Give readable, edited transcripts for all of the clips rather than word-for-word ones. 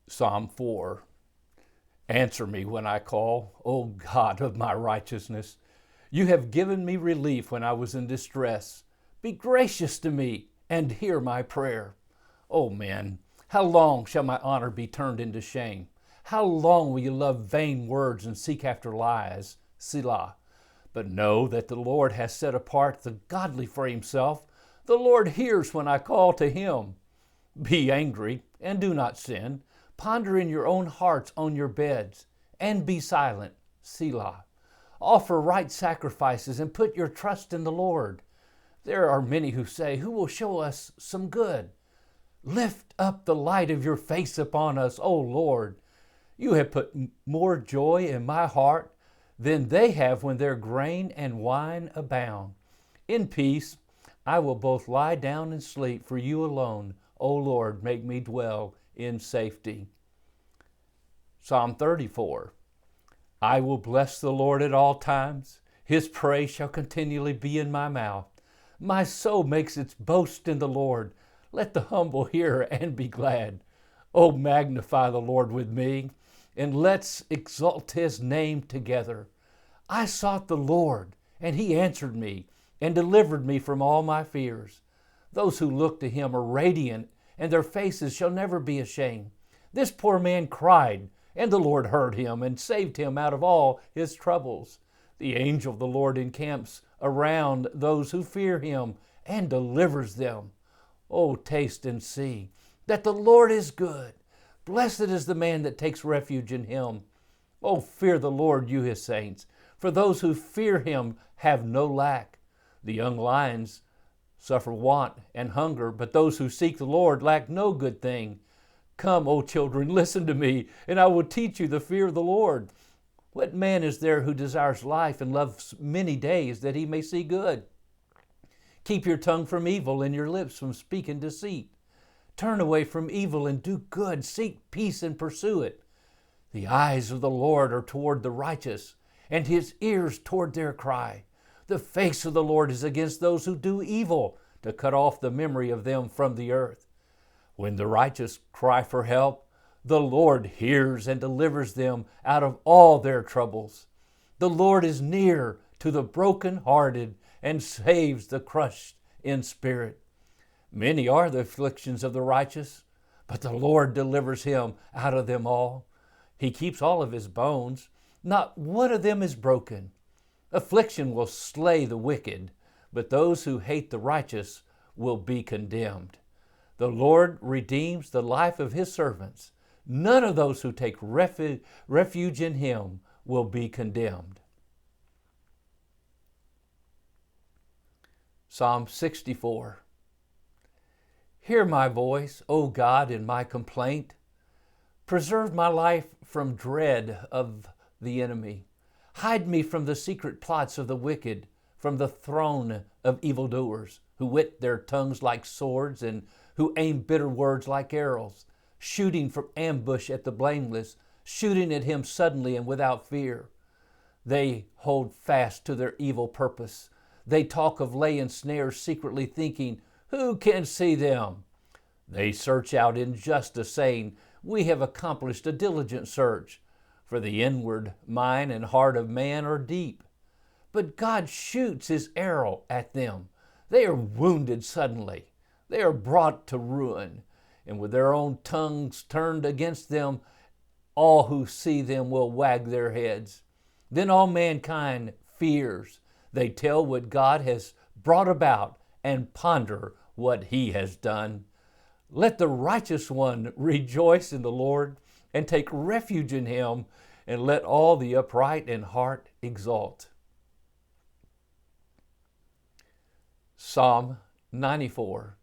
Psalm 4. Answer me when I call, O God of my righteousness. You have given me relief when I was in distress. Be gracious to me and hear my prayer. O men, how long shall my honor be turned into shame? How long will you love vain words and seek after lies? Selah. But know that the Lord has set apart the godly for himself. The Lord hears when I call to him. Be angry and do not sin. Ponder in your own hearts on your beds, and be silent. Selah. Offer right sacrifices and put your trust in the Lord. There are many who say, who will show us some good? Lift up the light of your face upon us, O Lord. You have put more joy in my heart than they have when their grain and wine abound. In peace I will both lie down and sleep, for you alone, O Lord, make me dwell in safety. Psalm 34. I will bless the Lord at all times. His praise shall continually be in my mouth. My soul makes its boast in the Lord. Let the humble hear and be glad. Oh, magnify the Lord with me, and let's exalt his name together. I sought the Lord, and he answered me and delivered me from all my fears. Those who look to him are radiant, and their faces shall never be ashamed. This poor man cried, and the Lord heard him and saved him out of all his troubles. The angel of the Lord encamps around those who fear him and delivers them. Oh, taste and see that the Lord is good. Blessed is the man that takes refuge in him. Oh, fear the Lord, you his saints, for those who fear him have no lack. The young lions suffer want and hunger, but those who seek the Lord lack no good thing. Come, O children, listen to me, and I will teach you the fear of the Lord. What man is there who desires life and loves many days that he may see good? Keep your tongue from evil and your lips from speaking deceit. Turn away from evil and do good. Seek peace and pursue it. The eyes of the Lord are toward the righteous, and his ears toward their cry. The face of the Lord is against those who do evil, to cut off the memory of them from the earth. When the righteous cry for help, the Lord hears and delivers them out of all their troubles. The Lord is near to the brokenhearted and saves the crushed in spirit. Many are the afflictions of the righteous, but the Lord delivers him out of them all. He keeps all of his bones. Not one of them is broken. Affliction will slay the wicked, but those who hate the righteous will be condemned. The Lord redeems the life of his servants. None of those who take refuge in him will be condemned. Psalm 64. Hear my voice, O God, in my complaint. Preserve my life from dread of the enemy. Hide me from the secret plots of the wicked, from the throne of evildoers, who whet their tongues like swords and who aim bitter words like arrows, shooting from ambush at the blameless, shooting at him suddenly and without fear. They hold fast to their evil purpose. They talk of laying snares secretly, thinking, who can see them? They search out injustice, saying, we have accomplished a diligent search. For the inward mind and heart of man are deep. But God shoots his arrow at them. They are wounded suddenly. They are brought to ruin. And with their own tongues turned against them, all who see them will wag their heads. Then all mankind fears. They tell what God has brought about and ponder what he has done. Let the righteous one rejoice in the Lord and take refuge in him, and let all the upright in heart exult. Psalm 94.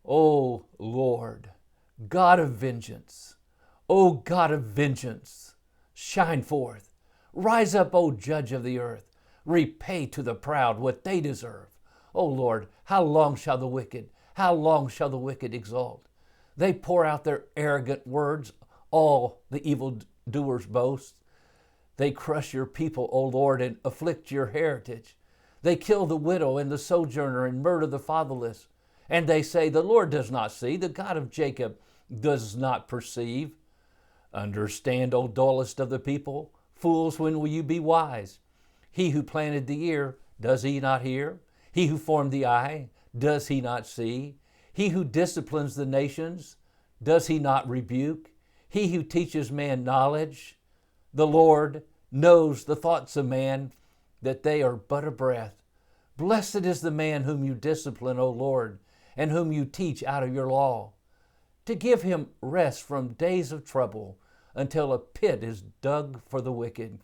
O Lord, God of vengeance, O God of vengeance, shine forth. Rise up, O Judge of the earth. Repay to the proud what they deserve. O Lord, how long shall the wicked exalt? They pour out their arrogant words, all the evildoers boast. They crush your people, O Lord, and afflict your heritage. They kill the widow and the sojourner and murder the fatherless. And they say, the Lord does not see, the God of Jacob does not perceive. Understand, O dullest of the people, fools, when will you be wise? He who planted the ear, does he not hear? He who formed the eye, does he not see? He who disciplines the nations, does he not rebuke? He who teaches man knowledge, the Lord, knows the thoughts of man, that they are but a breath. Blessed is the man whom you discipline, O Lord, and whom you teach out of your law, to give him rest from days of trouble, until a pit is dug for the wicked.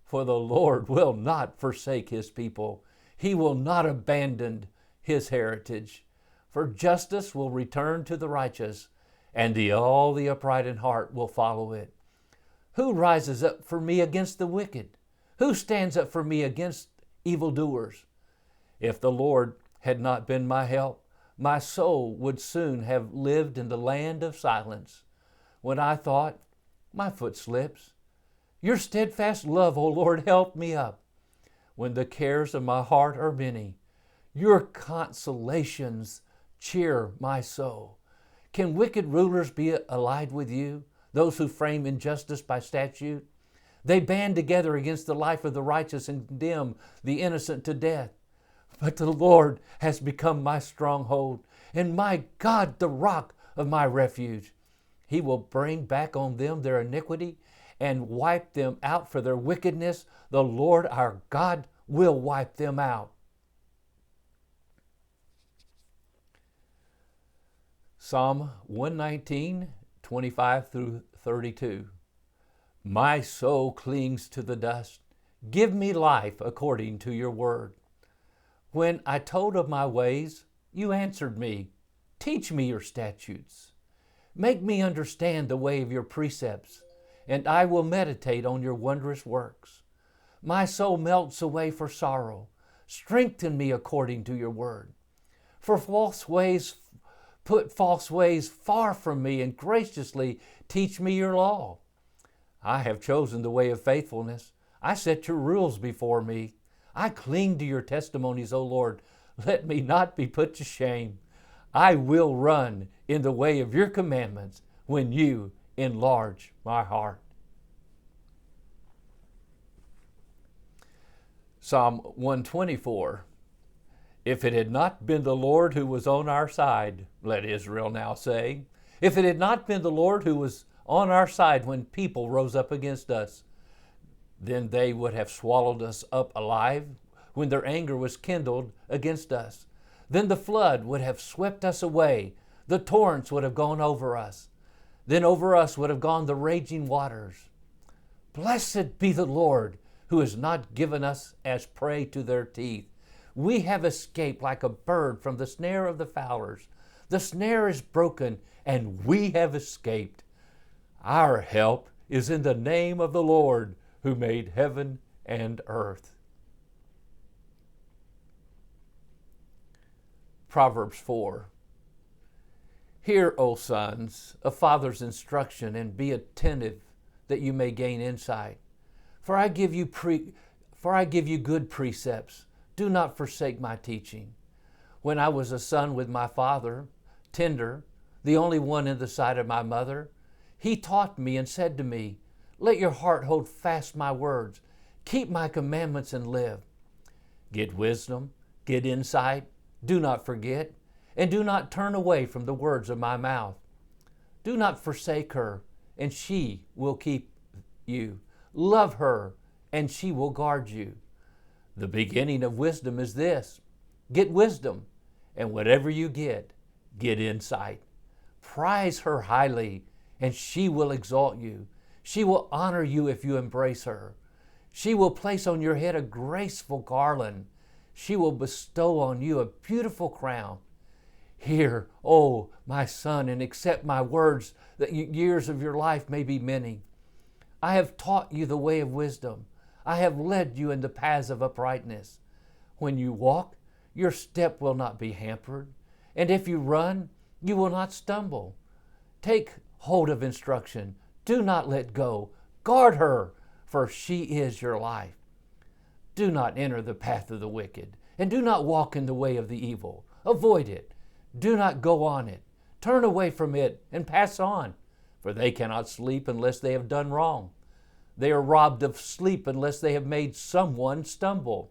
For the Lord will not forsake his people. He will not abandon his heritage. For justice will return to the righteous, and all the upright in heart will follow it. Who rises up for me against the wicked? Who stands up for me against evildoers? If the Lord had not been my help, my soul would soon have lived in the land of silence. When I thought, my foot slips. Your steadfast love, O Lord, help me up. When the cares of my heart are many, your consolations cheer my soul. Can wicked rulers be allied with you, those who frame injustice by statute? They band together against the life of the righteous and condemn the innocent to death. But the Lord has become my stronghold, and my God, the rock of my refuge. He will bring back on them their iniquity and wipe them out for their wickedness. The Lord our God will wipe them out. Psalm 119, 25 through 32. My soul clings to the dust. Give me life according to your word. When I told of my ways, you answered me. Teach me your statutes. Make me understand the way of your precepts, and I will meditate on your wondrous works. My soul melts away for sorrow. Strengthen me according to your word. For put false ways far from me, and graciously teach me your law. I have chosen the way of faithfulness. I set your rules before me. I cling to your testimonies, O Lord. Let me not be put to shame. I will run in the way of your commandments when you enlarge my heart. Psalm 124. If it had not been the Lord who was on our side, let Israel now say, if it had not been the Lord who was on our side when people rose up against us, then they would have swallowed us up alive when their anger was kindled against us. Then the flood would have swept us away. The torrents would have gone over us. Then over us would have gone the raging waters. Blessed be the Lord, who has not given us as prey to their teeth. We have escaped like a bird from the snare of the fowlers. The snare is broken, and we have escaped. Our help is in the name of the Lord, who made heaven and earth. Proverbs 4. Hear, O sons, a father's instruction, and be attentive that you may gain insight. For I give you good precepts. Do not forsake my teaching. When I was a son with my father, tender, the only one in the sight of my mother, he taught me and said to me, let your heart hold fast my words. Keep my commandments and live. Get wisdom, get insight. Do not forget, and do not turn away from the words of my mouth. Do not forsake her, and she will keep you. Love her, and she will guard you. The beginning of wisdom is this: get wisdom, and whatever you get insight. Prize her highly, and she will exalt you. She will honor you if you embrace her. She will place on your head a graceful garland. She will bestow on you a beautiful crown. Hear, O my son, and accept my words, that years of your life may be many. I have taught you the way of wisdom. I have led you in the paths of uprightness. When you walk, your step will not be hampered, and if you run, you will not stumble. Take hold of instruction. Do not let go. Guard her, for she is your life. Do not enter the path of the wicked, and do not walk in the way of the evil. Avoid it. Do not go on it. Turn away from it and pass on, For they cannot sleep unless they have done wrong. They are robbed of sleep unless they have made someone stumble.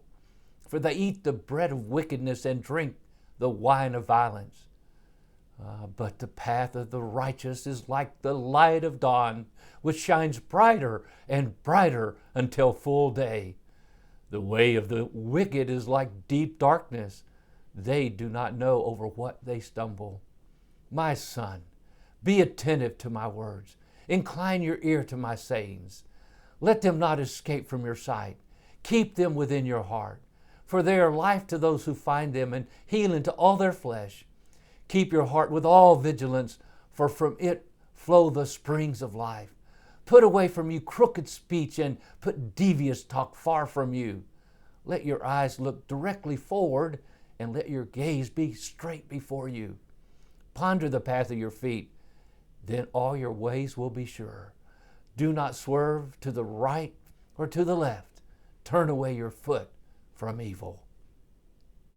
For they eat the bread of wickedness and drink the wine of violence. But the path of the righteous is like the light of dawn, which shines brighter and brighter until full day. The way of the wicked is like deep darkness. They do not know over what they stumble. My son, be attentive to my words. Incline your ear to my sayings. Let them not escape from your sight. Keep them within your heart, for they are life to those who find them and healing to all their flesh. Keep your heart with all vigilance, for from it flow the springs of life. Put away from you crooked speech and put devious talk far from you. Let your eyes look directly forward and let your gaze be straight before you. Ponder the path of your feet, then all your ways will be sure. Do not swerve to the right or to the left. Turn away your foot from evil.